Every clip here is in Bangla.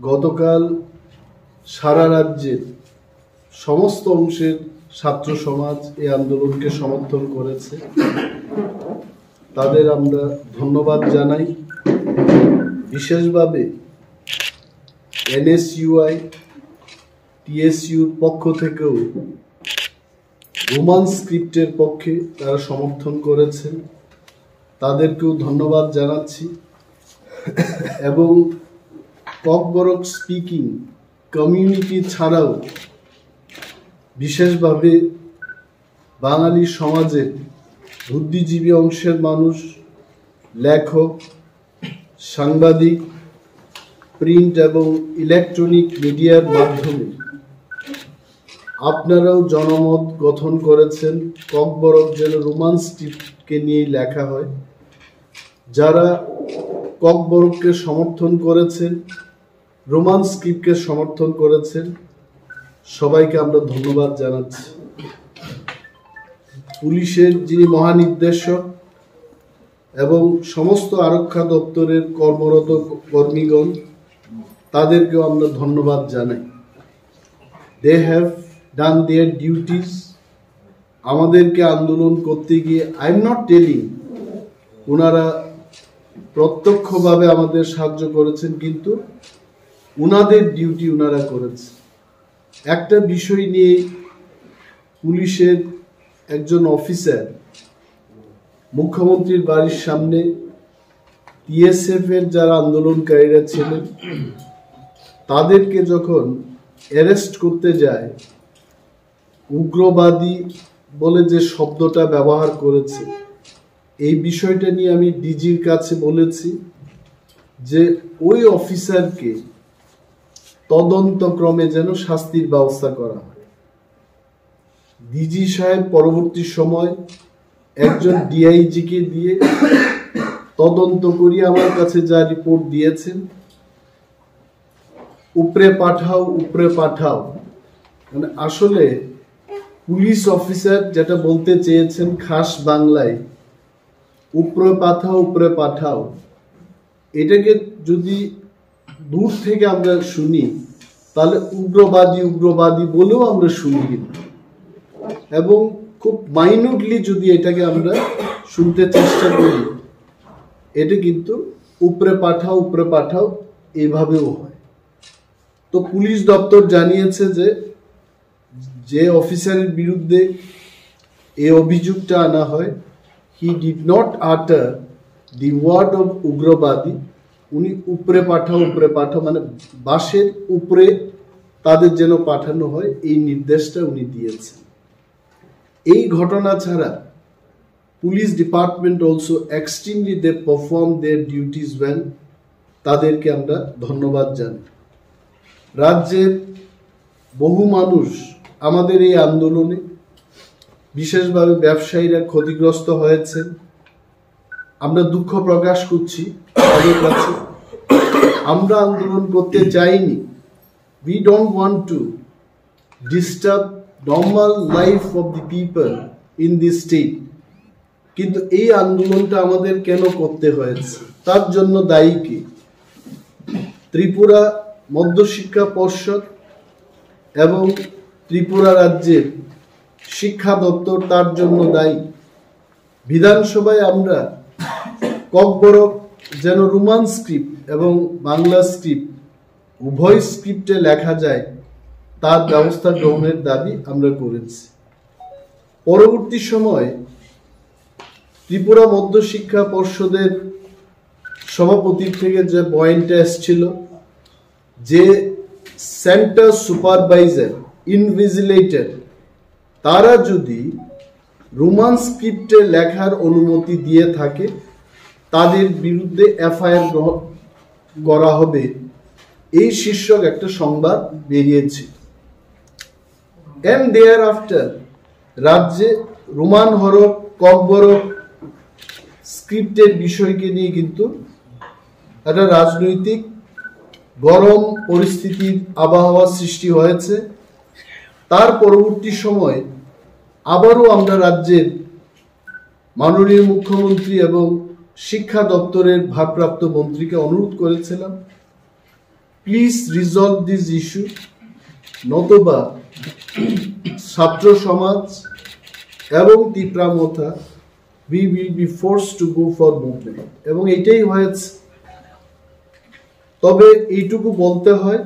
গতকাল সারা রাজ্যের সমস্ত অংশের ছাত্র সমাজ এই আন্দোলনকে সমর্থন করেছে। তাদের আমরা ধন্যবাদ জানাই। বিশেষভাবে এনএসইউআই টিএসইউর পক্ষ থেকেও রোমান স্ক্রিপ্টের পক্ষে তারা সমর্থন করেছেন, তাদেরকেও ধন্যবাদ জানাচ্ছি। এবং ককবরক স্পিকিং কমিউনিটি ছাড়াও বিশেষভাবে বাঙালি সমাজের বুদ্ধিজীবী অংশের মানুষ, লেখক, সাংবাদিক, প্রিন্ট এবং ইলেকট্রনিক মিডিয়ার মাধ্যমে আপনারাও জনমত গঠন করেছেন ককবরক যেন রোমান স্ক্রিপ্টকে নিয়েই লেখা হয়। যারা ককবরককে সমর্থন করেছেন, রোমান স্ক্রিপ্টকে সমর্থন করেছেন, সবাইকে আমরা ধন্যবাদ জানাচ্ছি। পুলিশের যিনি মহানির্দেশক এবং সমস্ত আরক্ষা দপ্তরের কর্মরত কর্মীগণ, তাদেরকেও আমরা ধন্যবাদ জানাই। They have done their duties. আমাদেরকে আন্দোলন করতে গিয়ে আই এম নট টেলিং ওনারা প্রত্যক্ষভাবে আমাদের সাহায্য করেছেন, কিন্তু ওনাদের ডিউটি ওনারা করেছে। একটা বিষয় নিয়ে পুলিশের একজন অফিসার মুখ্যমন্ত্রীর বাড়ির সামনে টিএসএফ এর যারা আন্দোলনকারীরা ছিলেন তাদেরকে যখন অ্যারেস্ট করতে যায়, উগ্রবাদী বলে যে শব্দটা ব্যবহার করেছে, এই বিষয়টা নিয়ে আমি ডিজির কাছে বলেছি যে ওই অফিসারকে তদন্তক্রমে যেন শাস্তির ব্যবস্থা করা হয়। ডিজি সাহেব পরবর্তী সময় একজন ডিআইজিকে দিয়ে তদন্ত করিয়ে আমার কাছে যা রিপোর্ট দিয়েছেন, উপরে পাঠাও, মানে আসলে পুলিশ অফিসার যেটা বলতে চেয়েছেন খাস বাংলায়, উপরে পাঠাও, এটাকে যদি দূর থেকে আমরা শুনি তাহলে উগ্রবাদী বলেও আমরা শুনি, কিন্তু এবং খুব মাইনুটলি যদি এটাকে আমরা শুনতে চেষ্টা করি, এটা কিন্তু উপরে পাঠাও এভাবেও হয়। তো পুলিশ দপ্তর জানিয়েছে যে অফিসারের বিরুদ্ধে এই অভিযোগটা আনা হয়, হি ডিড নট আটার দি ওয়ার্ড অফ উগ্রবাদী। উনি উপরে পাঠাও মানে বাসের উপরে তাদের যেন পাঠানো হয়, এই নির্দেশটা উনি দিয়েছেন। এই ঘটনা ছাড়া police department also extremely they perform their duties well. তাদেরকে আমরা ধন্যবাদ জানাই। রাজ্যের বহু মানুষ আমাদের এই আন্দোলনে, বিশেষভাবে ব্যবসায়ীরা ক্ষতিগ্রস্ত হয়েছেন। আমরা দুঃখ প্রকাশ করছি তাদের কাছে। আমরা আন্দোলন করতে চাইনি। We don't want to disturb normal life of the people in this state. কিন্তু এই আন্দোলনটা আমাদের কেন করতে হয়েছে, তার জন্য দায়ী কে? ত্রিপুরা মধ্যশিক্ষা পর্ষদ এবং ত্রিপুরা রাজ্যের শিক্ষা দপ্তর তার জন্য দায়ী। বিধানসভায় আমরা ককবরক যেন রোমান স্ক্রিপ্ট এবং বাংলা স্ক্রিপ্ট উভয় স্ক্রিপ্টে লেখা যায় তার ব্যবস্থা গ্রহণের দাবি আমরা করেছি। পরবর্তী সময় ত্রিপুরা মধ্যশিক্ষা পর্ষদের সভাপতির থেকে যে পয়েন্টটা এসেছিল যে সেন্টার সুপারভাইজার, ইনভিজিলেটর, তারা যদি রোমান স্ক্রিপ্টে লেখার অনুমতি দিয়ে থাকে তাদের বিরুদ্ধে এফআইআর করা হবে, এই শীর্ষক একটা সংবাদ বেরিয়েছে। এন্ড দেয়ার আফটার রাজ্যে রোমান হরফ ককবরক স্ক্রিপ্টের বিষয়কে নিয়ে কিন্তু একটা রাজনৈতিক গরম পরিস্থিতির আবহাওয়া সৃষ্টি হয়েছে। তার পরবর্তী সময় আবারও আমরা রাজ্যের মাননীয় মুখ্যমন্ত্রী এবং শিক্ষা দপ্তরের ভারপ্রাপ্ত মন্ত্রীকে অনুরোধ করেছিলাম প্লিজ রিজলভ দিস ইস্যু, নতবা ছাত্র সমাজ এবং তীব্রামথা we will be forced to go for movement। এবং এটাই হয়েছে। তবে এইটুকু বলতে হয়,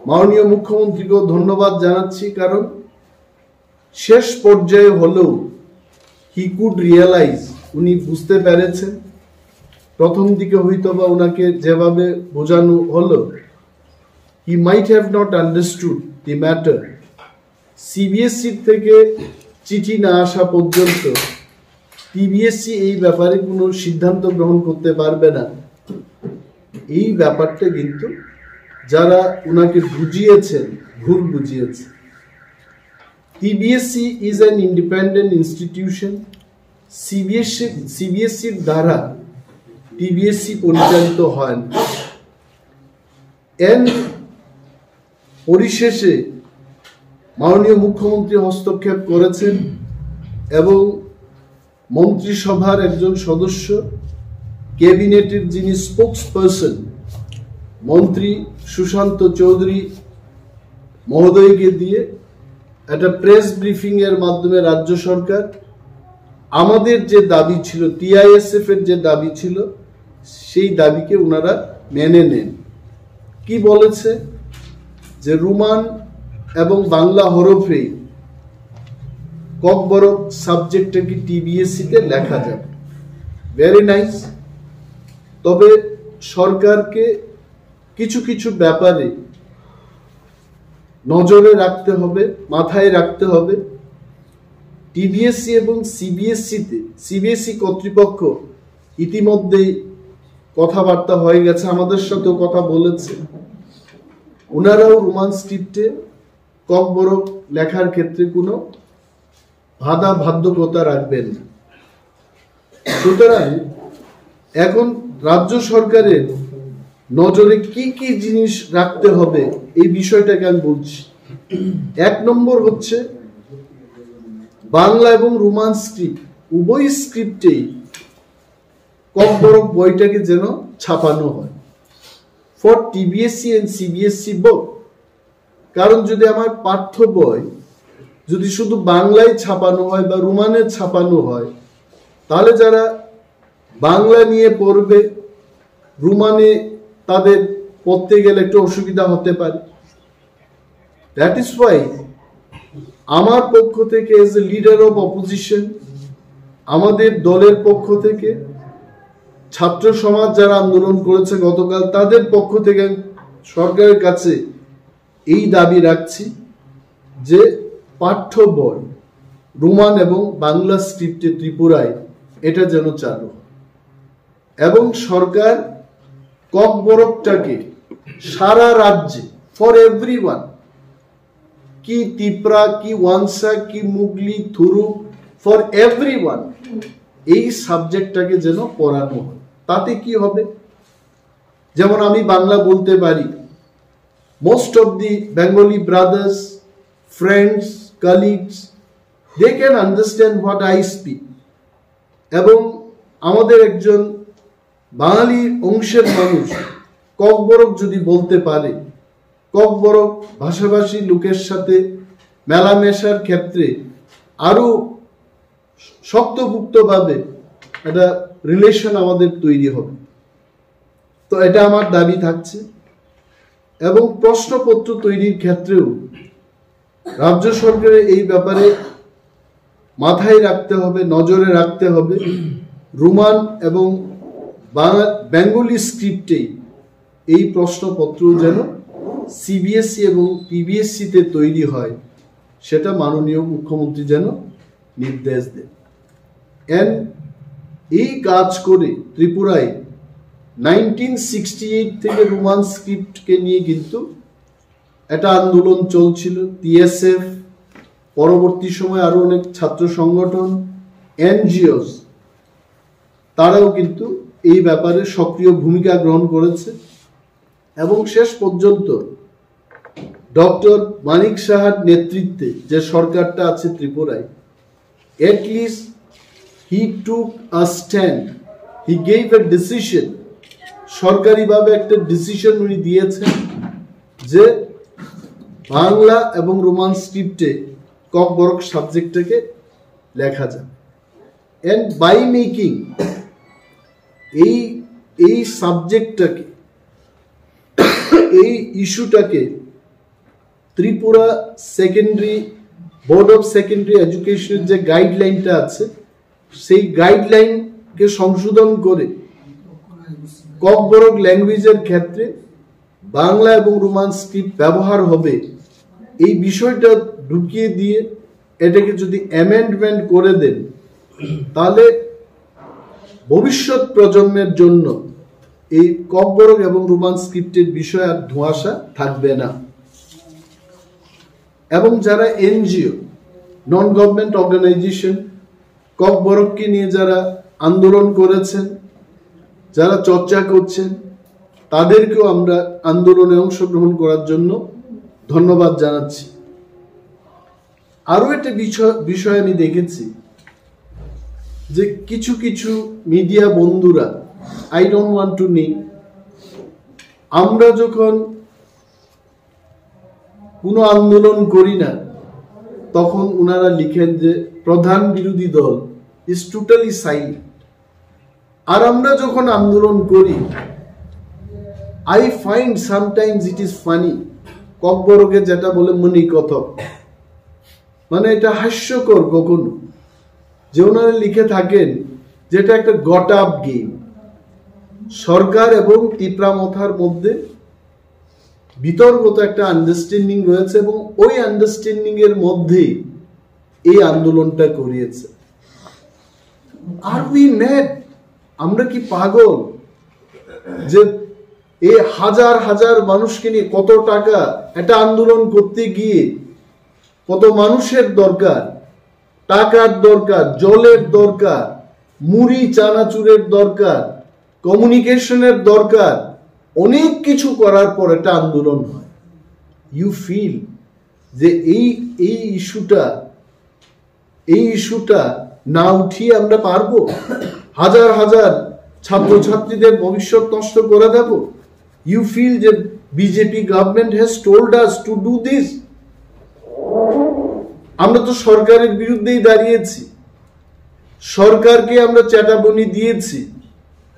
মাননীয় মুখ্যমন্ত্রীকেও ধন্যবাদ জানাচ্ছি, কারণ শেষ পর্যায়ে হলেও হি কুড রিয়েলাইজ, উনি বুঝতে পেরেছেন। প্রথম দিকে হয়তোবা ওনাকে যেভাবে বোঝানো হলো, he might have not understood the matter. CBSE থেকে চিঠি না আসা পর্যন্ত টিবিএসসি এই ব্যাপারে কোনো সিদ্ধান্ত গ্রহণ করতে পারবে না। এই ব্যাপারটা কিন্তু যারা ওনাকে বুঝিয়েছেন ভুল বুঝিয়েছে। TBSE is an independent institution. সিবিএসসির দ্বারা টিবিএসসি পরিচালিত হয় না। এর পরিশেষে মাননীয় মুখ্যমন্ত্রী হস্তক্ষেপ করেছেন এবং মন্ত্রিসভার একজন সদস্য, ক্যাবিনেটের যিনি স্পোকসপারসন মন্ত্রী সুশান্ত চৌধুরী মহোদয়কে দিয়ে একটা প্রেস ব্রিফিং এর মাধ্যমে রাজ্য সরকার আমাদের যে দাবি ছিল, টিআইএসএফ এর যে দাবি ছিল, সেই দাবিকে ওনারা মেনে নেন। কি বলেছে যে রোমান এবং বাংলা হরফে ককবরক সাবজেক্টটাকে টিবিএসসিতে লেখা যাবে। Very nice. তবে সরকারকে কিছু কিছু ব্যাপারে নজরে রাখতে হবে, মাথায় রাখতে হবে। টিবিএসসি এবং সিবিএসসি কর্তৃপক্ষ ইতিমধ্যেই কথাবার্তা হয়ে গেছে, আমাদের সাথেও কথা বলেছে। ওনারাও রোমান স্ক্রিপ্টে ককবরক লেখার ক্ষেত্রে কোনো বাধ্যকতা রাখবেন না। সুতরাং এখন রাজ্য সরকারের নজরে কি কি জিনিস রাখতে হবে এই বিষয়টাকে আমি বলছি। 1 নম্বর হচ্ছে বাংলা এবং রোমান স্ক্রিপ্ট উভয় স্ক্রিপ্টেই ককবরক বইটাকে যেন ছাপানো হয় for TBSE and CBSE both. কারণ যদি আমার পাঠ্য বই যদি শুধু বাংলায় ছাপানো হয় বা রোমানে ছাপানো হয়, তাহলে যারা বাংলা নিয়ে পড়বে, রোমানে তাদের পড়তে গেলে একটু অসুবিধা হতে পারে। দ্যাট ইজ ওয়াই আমার পক্ষ থেকে as a leader of opposition, আমাদের দলের পক্ষ থেকে, ছাত্র সমাজ যারা আন্দোলন করেছে গতকাল, তাদের পক্ষ থেকে সরকারের কাছে এই দাবি রাখছি যে পাঠ্য বই রোমান এবং বাংলা স্ক্রিপ্টে ত্রিপুরায় এটা যেন চালু, এবং সরকার ককবরকটাকে সারা রাজ্যে ফর এভরিওয়ান, কি ত্রিপুরা, কি ওয়ানসা, কি মুগলি, থুরু, ফর এভরিওয়ান এই সাবজেক্টটাকে যেন পড়ানো হয়। তাতে কি হবে, যেমন আমি বাংলা বলতে পারি, most of the Bengali brothers, friends, colleagues, they can understand what I speak। এবং আমাদের একজন বাঙালি অংশের মানুষ ককবরক যদি বলতে পারে, ককবরক ভাষাভাষী লোকের সাথে মেলামেশার ক্ষেত্রে আরো শক্তপুক্তভাবে একটা রিলেশন আমাদের তৈরি হবে। তো এটা আমার দাবি থাকছে। এবং প্রশ্নপত্র তৈরির ক্ষেত্রেও রাজ্য সরকারের এই ব্যাপারে মাথায় রাখতে হবে, নজরে রাখতে হবে, রোমান এবং বেঙ্গলি স্ক্রিপ্টেই এই প্রশ্নপত্র যেন সিবিএসসি এবং টিবিএসসিতে তৈরি হয়, সেটা মাননীয় মুখ্যমন্ত্রী যেন নির্দেশ দেন। এই কাজ করে ত্রিপুরায় 1968 থেকে রোমান স্ক্রিপ্টকে নিয়ে কিন্তু একটা আন্দোলন চলছিল। টিএসএফ, পরবর্তী সময় আরো অনেক ছাত্র সংগঠন, এনজিওস, তারাও কিন্তু এই ব্যাপারে সক্রিয় ভূমিকা গ্রহণ করেছে। এবং শেষ পর্যন্ত ডক্টর মানিক সাহার নেতৃত্বে যে সরকারটা আছে ত্রিপুরায়, at least he took a stand, he gave a decision সরকারিভাবে একটা ডিসিশন উনি দিয়েছেন যে বাংলা এবং রোমান স্ক্রিপ্টে ককবরক সাবজেক্টটাকে লেখা যায়। এন্ড বাই মেকিং এই সাবজেক্টটাকে, এই ইস্যুটাকে Tripura secondary board of secondary এডুকেশনের যে গাইডলাইনটা আছে সেই গাইডলাইনকে সংশোধন করে ককবরক ল্যাঙ্গুয়েজের ক্ষেত্রে বাংলা এবং রোমান স্ক্রিপ্ট ব্যবহার হবে, এই বিষয়টা ঢুকিয়ে দিয়ে এটাকে যদি অ্যামেন্ডমেন্ট করে দেন তাহলে ভবিষ্যৎ প্রজন্মের জন্য এই ককবরক এবং রোমান স্ক্রিপ্টের বিষয় আর ধোঁয়াশা থাকবে না। এবং যারা এনজিও, নন গভর্নমেন্ট অর্গানাইজেশন ককবরককে নিয়ে যারা আন্দোলন করেছেন, যারা চর্চা করছেন, তাদেরকেও আমরা আন্দোলনে অংশগ্রহণ করার জন্য ধন্যবাদ জানাচ্ছি। আরো একটা বিষয় আমি দেখেছি যে কিছু কিছু মিডিয়া বন্ধুরা, I don't want to name, আমরা যখন কোনো আন্দোলন করি না তখন ওনারা লিখেন যে প্রধান বিরোধী দল ইজ টোটালি সাইলেন্ট। আর আমরা যখন আন্দোলন করি, I find sometimes it is funny, ককবরকে যেটা বলে মনি কথক, মানে এটা হাস্যকর কখনো, যে ওনারা লিখে থাকেন যেটা একটা গট আপ গেম। সরকার এবং তিপ্রামথার মধ্যে বিতর্কত একটা আন্ডারস্ট্যান্ডিং রয়েছে এবং ওই আন্ডারস্ট্যান্ডিং এর মধ্যে এই আন্দোলনটা করিয়েছে। আর উই ম্যাড, আমরা কি পাগল যে এই হাজার হাজার মানুষকে নিয়ে কত টাকা একটা আন্দোলন করতে গিয়ে কত মানুষের দরকার, টাকার দরকার, জলের দরকার, মুড়ি চানাচুরের দরকার, কমিউনিকেশনের দরকার, অনেক কিছু করার পর একটা আন্দোলন হয়। ইউ ফিল যে এই ইস্যুটা না উঠিয়ে আমরা পারবো? হাজার হাজার ছাত্রছাত্রীদের ভবিষ্যৎ নষ্ট করে দেব? ইউ ফিল যে BJP government has told us to do this? আমরা তো সরকারের বিরুদ্ধেই দাঁড়িয়েছি, সরকারকে আমরা চেতাবনী দিয়েছি,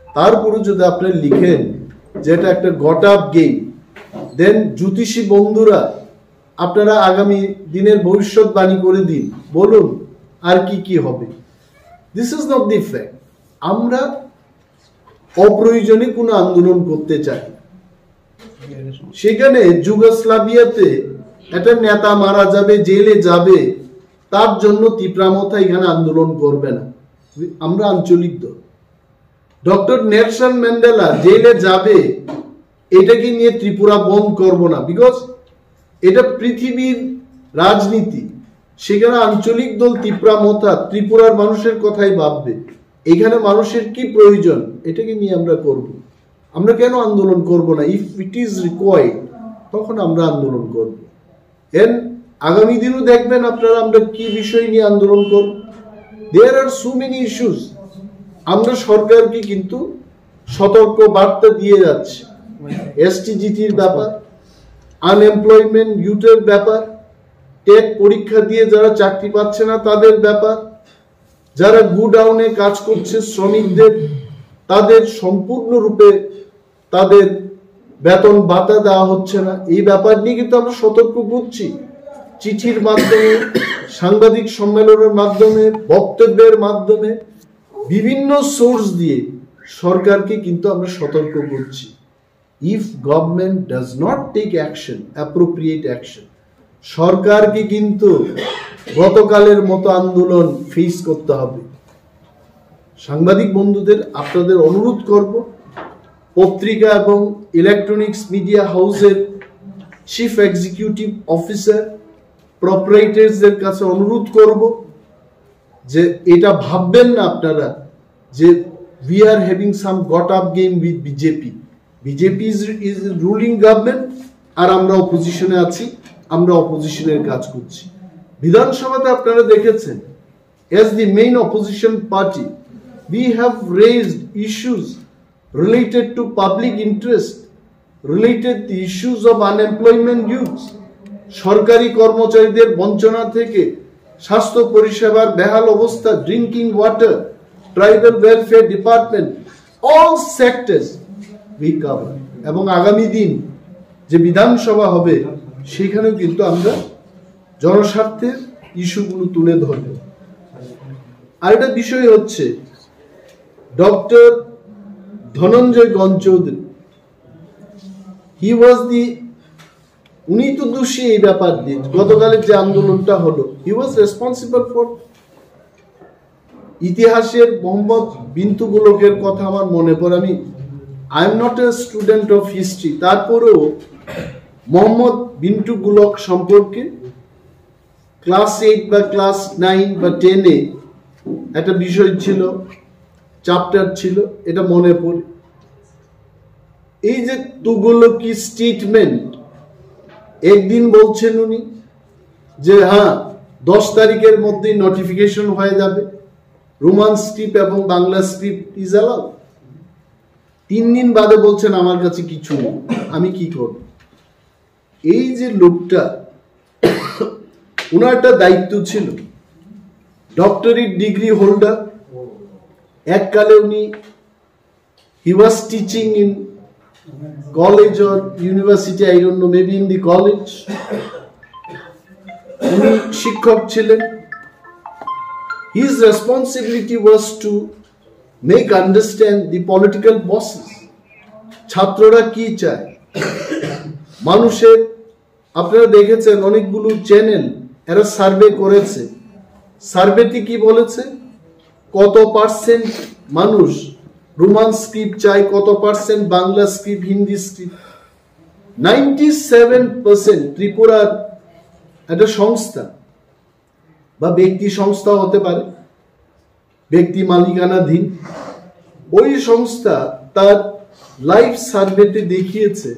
তারপরে যদি আপনারা লিখেন যে এটা একটা গট আপ গেম, দেন জ্যোতিষী বন্ধুরা আপনারা আগামী দিনের ভবিষ্যৎবাণী করে দিন, বলুন আর কি কি হবে। This is not the fact. আমরা অপ্রয়োজনে কোনো আন্দোলন করতে চাই। সেখানে যুগোস্লাভিয়াতে একটা নেতা মারা যাবে, জেলে যাবে, তার জন্য তিপ্রামথা এখানে আন্দোলন করবে না। আমরা আঞ্চলিক দল। ডক্টর নেলসন ম্যান্ডেলা জেলে যাবে, এটাকে নিয়ে ত্রিপুরা বন্ধ করব না, বিকজ এটা পৃথিবীর রাজনীতি। সেখানে আঞ্চলিক দল তিপ্রামথা ত্রিপুরার মানুষের কথাই ভাববে, এখানে মানুষের কি প্রয়োজন এটাকে নিয়ে আমরা করব। আমরা কেন আন্দোলন করব না? ইফ ইট ইজ রিকোয়ার্ড তখন আমরা আন্দোলন করব। আগামী দিনও দেখবেন আপনারা আমরা কি বিষয় নিয়ে আন্দোলন করব। দেয়ার আর সো মেনি ইস্যুস। আমরা সরকারকে কিন্তু সতর্ক বার্তা দিয়ে যাচ্ছি। এসটিজিটির ব্যাপার, আনএমপ্লয়মেন্ট ইউথের ব্যাপার, টেট পরীক্ষা দিয়ে যারা চাকরি পাচ্ছে না তাদের ব্যাপার, যারা গুডাউনে কাজ করছে শ্রমিকদের, তাদের সম্পূর্ণরূপে তাদের বেতন ভাতা দেওয়া হচ্ছে না, এই ব্যাপার নিয়ে কিন্তু আমরা সতর্ক করছি। চিঠির মাধ্যমে, সাংবাদিক সম্মেলনের মাধ্যমে, বক্তব্যের মাধ্যমে, বিভিন্ন সোর্স দিয়ে সরকারকে কিন্তু আমরা সতর্ক করছি। If government does not take action, appropriate action, সরকারকে কিন্তু গতকালের মতো আন্দোলন ফেস করতে হবে। সাংবাদিক বন্ধুদের আপনাদের অনুরোধ করব, পত্রিকা এবং ইলেকট্রনিক্স মিডিয়া হাউসের চিফ এক্সিকিউটিভ অফিসার, প্রপারেটরদের কাছে অনুরোধ করব যে এটা ভাববেন না আপনারা যে we are having some got up game with BJP. BJP is ruling government আর আমরা অপোজিশনে আছি, আমরা অপোজিশনের কাজ করছি। বিধানসভাতে আপনারা দেখেছেন, as the main opposition party we have raised issues related to public interest, related the issues of unemployment youth, সরকারি কর্মচারীদের বঞ্চনা থেকে স্বাস্থ্য পরিষেবার বেহাল অবস্থা, drinking water, tribal welfare department, all sectors we cover। এবং আগামী দিন যে বিধানসভা হবে সেখানেও কিন্তু আমরা জনস্বার্থের ইস্যুগুলো তুলে ধরব। আরেকটা বিষয় হচ্ছে ডক্টর ধনঞ্জয় গণচৌধুরী, উনি তো দোষী এই ব্যাপার দিয়ে, গতকালের যে আন্দোলনটা হলো, হি ওয়াজ রেসপন্সিবল ফর। ইতিহাসের মোহাম্মদ বিন তুগলকের কথা আমার মনে পড়ে, I am not a student of history, তারপরেও মোহাম্মদ বিন তুগলক সম্পর্কে ক্লাস 8 বা ক্লাস 9 বা 10-এ একটা বিষয় ছিল, চ্যাপ্টার ছিল, এটা মনে পড়ে। এই যে তুগলকি স্টেটমেন্ট, একদিন বলছেন উনি যে হ্যাঁ 10 তারিখের মধ্যেই নোটিফিকেশন হয়ে যাবে, রোমান স্ক্রিপ্ট এবং বাংলা স্ক্রিপ্ট ইজ অ্যালাউড। 3 দিন বাদে বলছেন আমার কাছে কিছু নেই, আমি কি করব? এই যে লোকটা, ওনার একটা দায়িত্ব ছিল, ডক্টরেট ডিগ্রি হোল্ডার, এককালে উনি he was teaching in college or university, I don't know, maybe in the college, উনি শিক্ষক ছিলেন। His responsibility was to make understand the political bosses, ছাত্ররা কি চায়, মানুষের, আপনারা দেখেছেন অনেকগুলো চ্যানেল এরা সার্ভে করেছে, সার্ভেটি কি বলেছে, কত পার্সেন্ট মানুষ রোমান স্ক্রিপ্ট চায়, কত percent Bangla script, Hindi script. 97% ত্রিপুরার একটা সংস্থা বা ব্যক্তি সংস্থা হতে পারে, ব্যক্তি মালিকানাধীন, ওই সংস্থা তার লাইভ সার্ভেতে দেখিয়েছে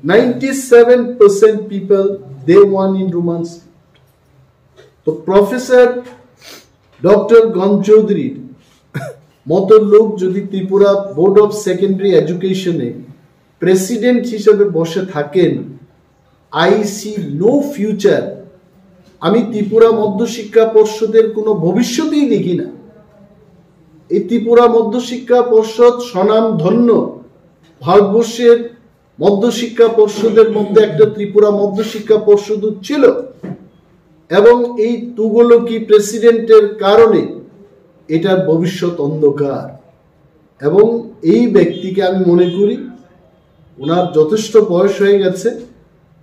97% people they want in Roman script. তো প্রফেসর ডক্টর গণচৌধুরীর মতো লোক যদি ত্রিপুরা বোর্ড অফ সেকেন্ডারি এডুকেশনে প্রেসিডেন্ট হিসেবে বসে থাকেন, আই সি নো ফিউচার। আমি ত্রিপুরা মধ্যশিক্ষা পর্ষদের কোনো ভবিষ্যতেই দেখি না। এই ত্রিপুরা মধ্যশিক্ষা পর্ষদ স্বনামধন্য, ভারতবর্ষের মধ্যশিক্ষা পর্ষদের মধ্যে একটা ত্রিপুরা মধ্যশিক্ষা পর্ষদ ছিল, এবং এই তুগলকি প্রেসিডেন্টের কারণে এটার ভবিষ্যৎ অন্ধকার। এবং এই ব্যক্তিকে আমি মনে করি ওনার যথেষ্ট বয়স হয়ে গেছে,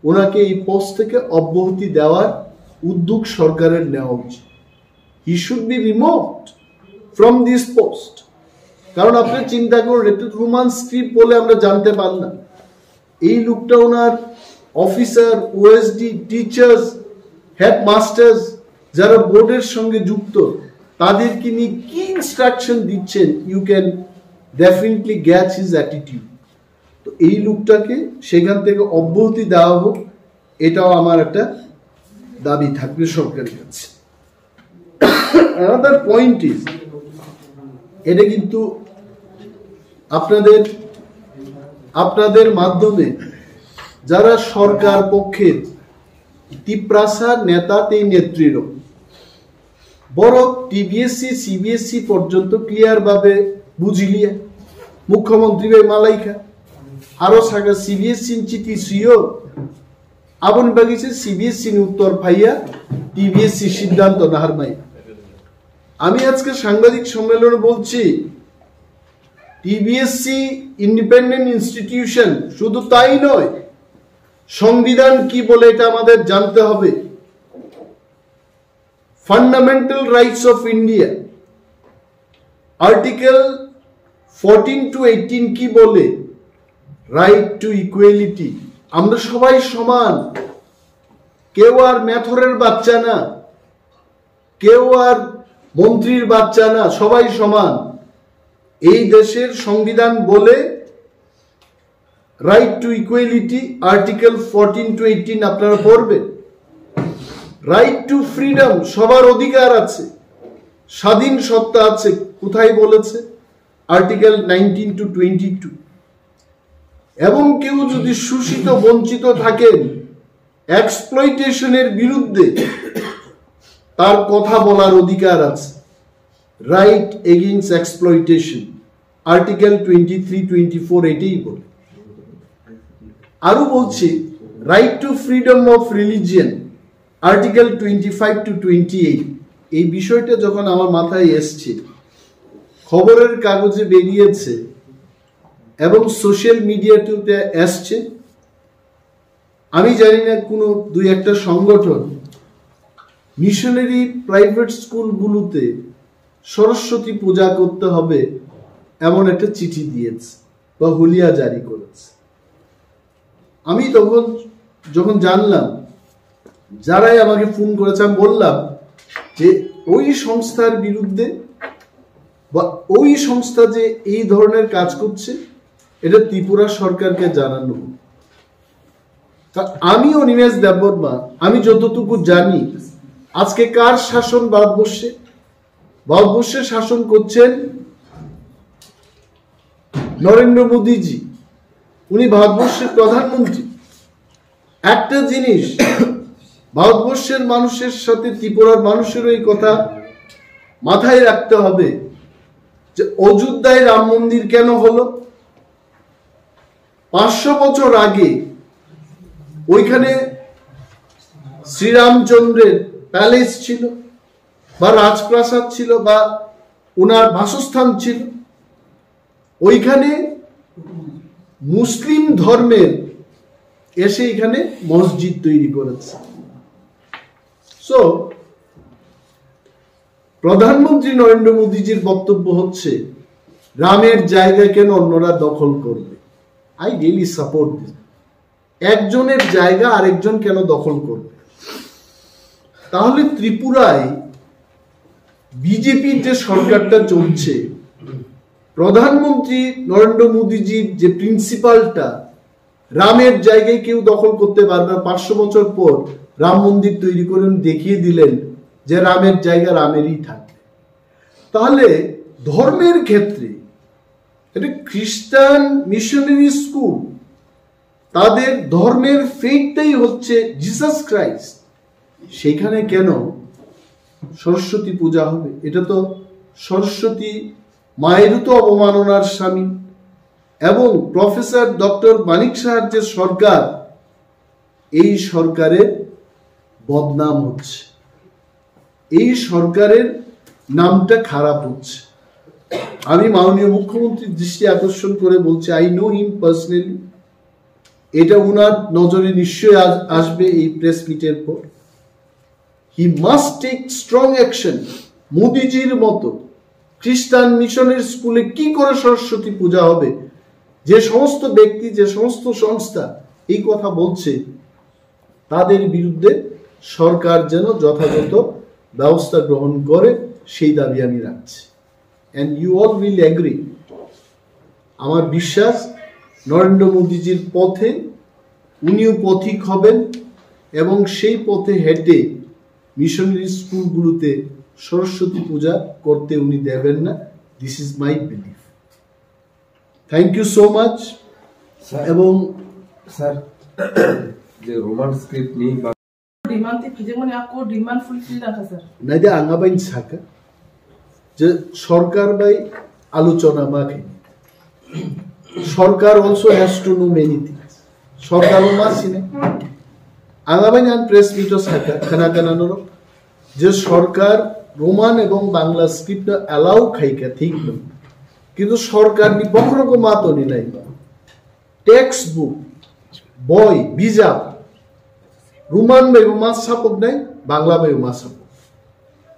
ওনাকে এই পোস্ট থেকে অব্যাহতি দেওয়ার উদ্যোগ সরকারের নেওয়া উচিত। He should be removed from this post. কারণ আপনি চিন্তা করুন, একটু রোমান স্ক্রিপ্ট বলে আমরা জানতে পারলাম, এই লোকটা ওনার অফিসার, ওএসডি, টিচার্স, হেডমাস্টার্স যারা বোর্ডের সঙ্গে যুক্ত, তাদেরকে নিয়ে কি ইনস্ট্রাকশন দিচ্ছেন, you can definitely gauge his attitude. তো এই লোকটাকে সেখান থেকে অব্যাহতি দেওয়া হোক, এটাও আমার একটা দাবি থাকবে সরকারের কাছে। another point is, এটা কিন্তু আপনাদের মাধ্যমে যারা সরকার পক্ষের তিপ্রাসা নেতা, এই নেত্রীরও বড় টিবিএসসি সিবিএসসি পর্যন্ত ক্লিয়ার ভাবে বুঝিলিয়া মুখ্যমন্ত্রী মালাইকা আরো সাগা সিবিএসসি চিঠি সিও আবন বাগিছে সিবিএসসি উত্তর ফাইয়া টিবিএসসি সিদ্ধান্ত নাহারমাই। আমি আজকে সাংবাদিক সম্মেলনে বলছি, টিবিএসসি ইন্ডিপেন্ডেন্ট ইনস্টিটিউশন, শুধু তাই নয়, সংবিধান কি বলে এটা আমাদের জানতে হবে। Fundamental rights of India article 14 to 18 কি বলে, রাইট টু ইকুয়ালিটি, আমরা সবাই সমান, কেউ আর মেথরের বাচ্চা না, কেউ আর মন্ত্রীর বাচ্চা না, সবাই সমান। এই দেশের সংবিধান বলে right to equality, article 14 to 18 আপনারা পড়বেন। রাইট টু ফ্রিডম, সবার অধিকার আছে, স্বাধীন সত্তা আছে, কোথায় বলেছে? Article 19 to 22। এবং কেউ যদি শোষিত বঞ্চিত থাকেন, এক্সপ্লয়টেশনের বিরুদ্ধে তার কথা বলার অধিকার আছে, রাইট এগেইনস্ট এক্সপ্লয়টেশন, আর্টিকেল 23-24 এটাই বলে। আরো বলছি right two freedom of religion, article 25 to 28। এই বিষয়টা যখন আমার মাথায় এসছে, খবরের কাগজে বেরিয়েছে এবং সোশ্যাল মিডিয়াতে আসছে, আমি জানি না কোনো দুই একটা সংগঠন মিশনারি প্রাইভেট স্কুলগুলোতে সরস্বতী পূজা করতে হবে এমন একটা চিঠি দিয়েছে বা হুলিয়া জারি করেছে। আমি তখন যখন জানলাম, যারাই আমাকে ফোন করেছে, আমি বললাম যে ওই সংস্থার বিরুদ্ধে বা ওই সংস্থা যে এই ধরনের কাজ করছে এটা ত্রিপুরা সরকারকে জানানো। আমি অনিমেষ দেববর্মা, আমি যতটুকু জানি আজকে কার শাসন ভারতবর্ষে? ভারতবর্ষে শাসন করছেন নরেন্দ্র মোদীজি, উনি ভারতবর্ষের প্রধানমন্ত্রী। একটা জিনিস ভারতবর্ষের মানুষের সাথে ত্রিপুরার মানুষেরও এই কথা মাথায় রাখতে হবে যে অযোধ্যায় রাম মন্দির কেন হলো? 500 বছর আগে ওইখানে শ্রীরামচন্দ্রের প্যালেস ছিল বা রাজপ্রাসাদ ছিল বা ওনার বাসস্থান ছিল। ওইখানে মুসলিম ধর্মের এসে এখানে মসজিদ তৈরি করেছে। সো প্রধানমন্ত্রী নরেন্দ্র মোদীজির বক্তব্য হচ্ছে রামের জায়গা কেন অন্যরা দখল করবে? I really support this. একজনের জায়গা আরেকজন কেন দখল করবে? তাহলে ত্রিপুরায় বিজেপির যে সরকারটা চলছে, প্রধানমন্ত্রী নরেন্দ্র মোদীজির যে প্রিন্সিপালটা, রামের জায়গায় কেউ দখল করতে পারবে না। 500 বছর পর রাম মন্দির তৈরি করে দেখিয়ে দিলেন যে রামের জায়গা রামেরই থাকবে। তাহলে ধর্মের ক্ষেত্রে এটা খ্রিস্টান মিশনারি স্কুল, তাদের ধর্মের ফেইথটাই হচ্ছে জিসাস ক্রাইস্ট, সেখানে কেন সরস্বতী পূজা হবে? এটা তো সরস্বতী মায়েরও তো অবমাননার সামিল। এবং প্রফেসর ডক্টর মানিক সাহার যে সরকার, এই সরকারের বদনাম হচ্ছে, এই সরকারের নামটা খারাপ হচ্ছে। আমি মাননীয় মুখ্যমন্ত্রীর দৃষ্টি আকর্ষণ করে বলছি, আই নো হিম পার্সোনালি, এটা উনার নজরে নিশ্চয়ই আসবে এই প্রেস মিটের পর। He must take strong action. মোদিজির মতো খ্রিস্টান মিশনের স্কুলে কি করে সরস্বতী পূজা হবে? যে সমস্ত ব্যক্তি, যে সমস্ত সংস্থা এই কথা বলছে, তাদের বিরুদ্ধে সরকার যেন যথাযথ ব্যবস্থা গ্রহণ করে, সেই দাবি আমি রাখছি। And you all will agree. আমার বিশ্বাস নরেন্দ্র মোদীজির পথে উনিও পথিক হবেন এবং সেই পথে হেঁটে মিশনারি স্কুলগুলোতে সরস্বতী পূজা করতে উনি দেবেন না। This is my belief. Thank you so much. এবং স্যার, যে রোমান স্ক্রিপ্ট নিয়ে ডিমান্ড থেকে যেমন আপকো ডিমান্ড ফুলফিল রাখা স্যার নাইদে আঙ্গাবাইন সাকা যে সরকার বাই আলোচনা মাখে সরকার also has to know many things. সরকারও মাসিনে আঙ্গাবাইন আন প্রেস মিটও সাকা খানা কানানোর যে সরকার রোমান এবং বাংলা স্ক্রিপ্ট অ্যালাউ খাইকা ঠিক নয়, কিন্তু সরকার নি বকরক মাতো নি নাই টেক্সট বুক বই বিজাব রোমান বাইব মাস সাপক নাই, বাংলা বাইব মাস সাপক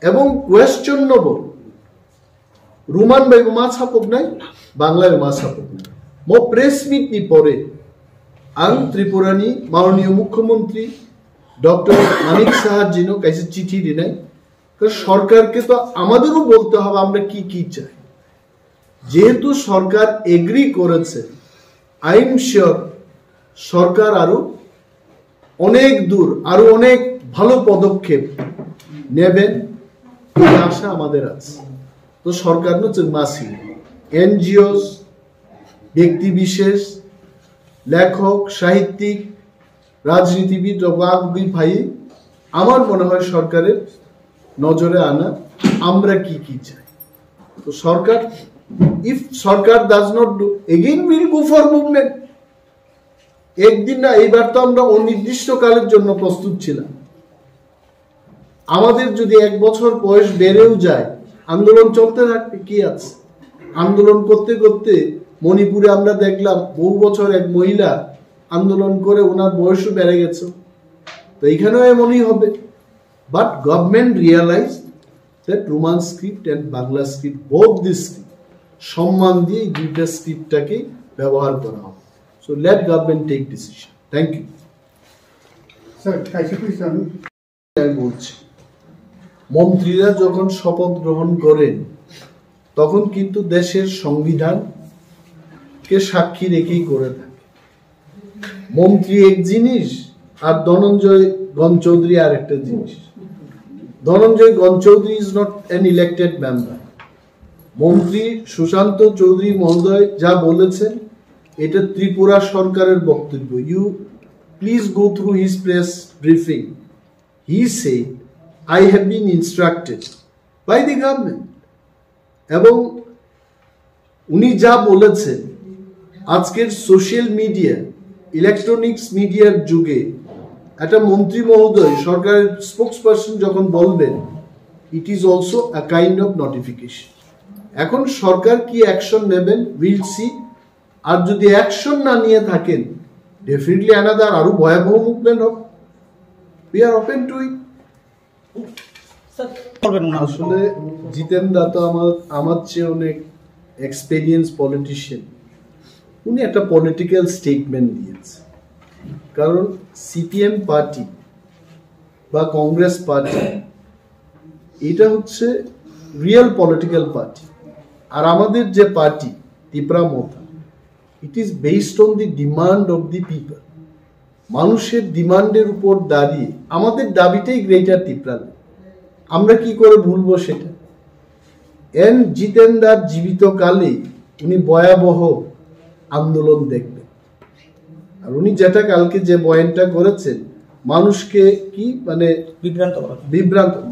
এবং কোয়েশ্চন নবল রোমান বাইব মাস সাপক নাই, বাংলা বাইব মাস সাপক নাই। মো প্রেস মিট নি পরে আং ত্রিপুরানি মাননীয় মুখ্যমন্ত্রী ডক্টর মানিক সাহার জিনো কাছে চিঠি দিনাই। সরকারকে তো আমাদেরও বলতে হবে আমরা কি কি চাই। যেহেতু সরকার এগ্রি করেছে, আই এম শিওর সরকার আরো অনেক দূর, আরো অনেক ভালো পদক্ষেপ নেবেন, এই আশা আমাদের আছে। তো সরকার নচ্ছে মাসি এনজিওস, ব্যক্তিবিশেষ, লেখক, সাহিত্যিক, রাজনীতিবিদ, রবাবী ভাই, আমার মনে হয় সরকারের নজরে আনা আমরা কি কি চাই। তো সরকার, ইফ সরকার does not do, again will go for movement. একদিন না, এইবার তো আমরা অনির্দিষ্টকালের জন্য প্রস্তুত ছিলাম। আমাদের যদি 1 বছর বয়স বেড়েও যায়, আন্দোলন চলতে থাকবে, কি আছে। আন্দোলন করতে করতে মণিপুরে আমরা দেখলাম বহু বছর এক মহিলা আন্দোলন করে ওনার বয়সও বেড়ে গেছে। তো এখানেও এমনই হবে। But government realise that Roman script and Bangla script, both the script, সম্মান দিয়ে এই দুইটা স্ক্রিপ্টটাকে ব্যবহার করা হবে। So let government take decision. Thank you sir. আমি বলছি, মন্ত্রীরা যখন শপথ গ্রহণ করেন তখন কিন্তু দেশের সংবিধানকে সাক্ষী রেখেই করে থাকে। মন্ত্রী এক জিনিস আর ধনঞ্জয় গণচৌধুরী আর একটা জিনিস। Dhananjay Ganchoudhury is not an elected member. মন্ত্রী সুশান্ত চৌধুরী মহোদয় যা বলেছেন এটা ত্রিপুরা সরকারের বক্তব্য। You please go through his press briefing. He said, I have been instructed by the government. এবং উনি যা বলেছেন, আজকের সোশ্যাল মিডিয়া, ইলেকট্রনিক্স মিডিয়ার যুগে একটা মন্ত্রী মহোদয়, সরকারের স্পোকসপারসন যখন বলবেন, it is also a kind of notification. এখন সরকার কি অ্যাকশন নেবেন, উইল সি। আর যদি অ্যাকশন না নিয়ে থাকেন, ডেফিনেটলি অ্যানাদার আরো ভয়াবহ মুভমেন্ট হবে। We are open to it. আসলে জিতেন দা তো আমার চেয়ে অনেক এক্সপেরিয়েন্স পলিটিশিয়ান। উনি একটা পলিটিক্যাল স্টেটমেন্ট দিয়েছে। কারণ সিপিএম পার্টি বা কংগ্রেস পার্টি এটা হচ্ছে রিয়েল পলিটিক্যাল পার্টি। আর আমাদের যে party Tripura মোথা, it is based on the demand of the people. মানুষের ডিমান্ডের উপর দাঁড়িয়ে আমাদের দাবিটাই গ্রেটার ত্রিপুরাল্যান্ড। আমরা কি করে ভুলবো সেটা। এন জিতেন্দার জীবিতকালে উনি ভয়াবহ আন্দোলন দেখবেন। আর উনি যেটা কালকে যে বয়ানটা করেছেন, মানুষকে কি মানে বিভ্রান্ত,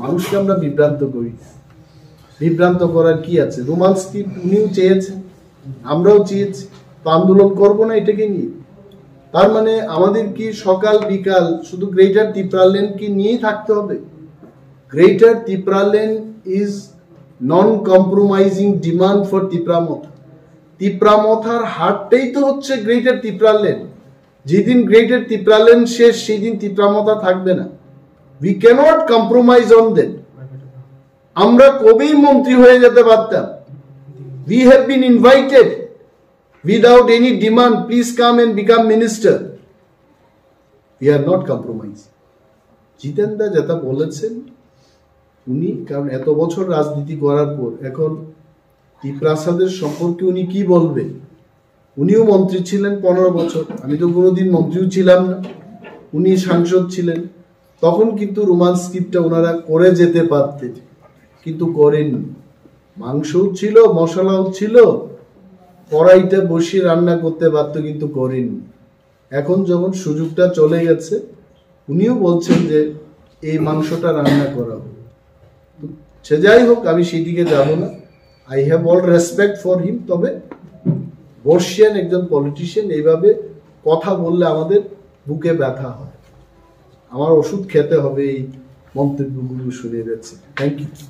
মানুষকে আমরা বিভ্রান্ত করি। বিভ্রান্ত করার কি আছে। রোমান স্ক্রিপ্ট উনিও চেয়েছেন, আমরাও চেয়েছি, তো আন্দোলন করবো না এটাকে নিয়ে। তার মানে আমাদের কি সকাল বিকাল শুধু গ্রেটার ত্রিপুরাল্যান্ড কি নিয়েই থাকতে হবে? Greater Tripuraland is non compromising demand for Tripura Motha. Tripura মোথার হারটাই তো হচ্ছে গ্রেটার ত্রিপুরাল্যান্ড। যেদিন গ্রেটার ত্রিপুরাল্যান্ড শেষ, সেই দিন ত্রিপুরা মোথা থাকবে না। We cannot compromise on that. আমরা কবেই মন্ত্রী হয়ে যেতে পারতাম। We have been invited without any demand, please come and become minister. We are not compromising. জিতেন দা যেটা বলেছেন উনি, কারণ এত বছর রাজনীতি করার পর এখন ত্রিপ্রাসাদের সম্পর্কে উনি কি বলবেন। উনিও মন্ত্রী ছিলেন 15 বছর, আমি তো কোনোদিন মন্ত্রীও ছিলাম না। উনি সাংসদ ছিলেন, তখন কিন্তু রোমান স্ক্রিপ্টটা ওনারা করে যেতে পারতেন, কিন্তু করেননি। মাংসও ছিল, মশলাও ছিল, কড়াইতে বসিয়ে রান্না করতে পারত, কিন্তু করেননি। এখন যখন সুযোগটা চলে গেছে, উনিও বলছেন যে এই মাংসটা রান্না করা হোক। সে যাই হোক, আমি সেদিকে যাব না। I have all respect for him. তবে বর্ষিয়ান একজন পলিটিশিয়ান এইভাবে কথা বললে আমাদের বুকে ব্যথা হয়। আমার ওষুধ খেতে হবে এই মন্তব্যগুলো শুনে যাচ্ছে। Thank you.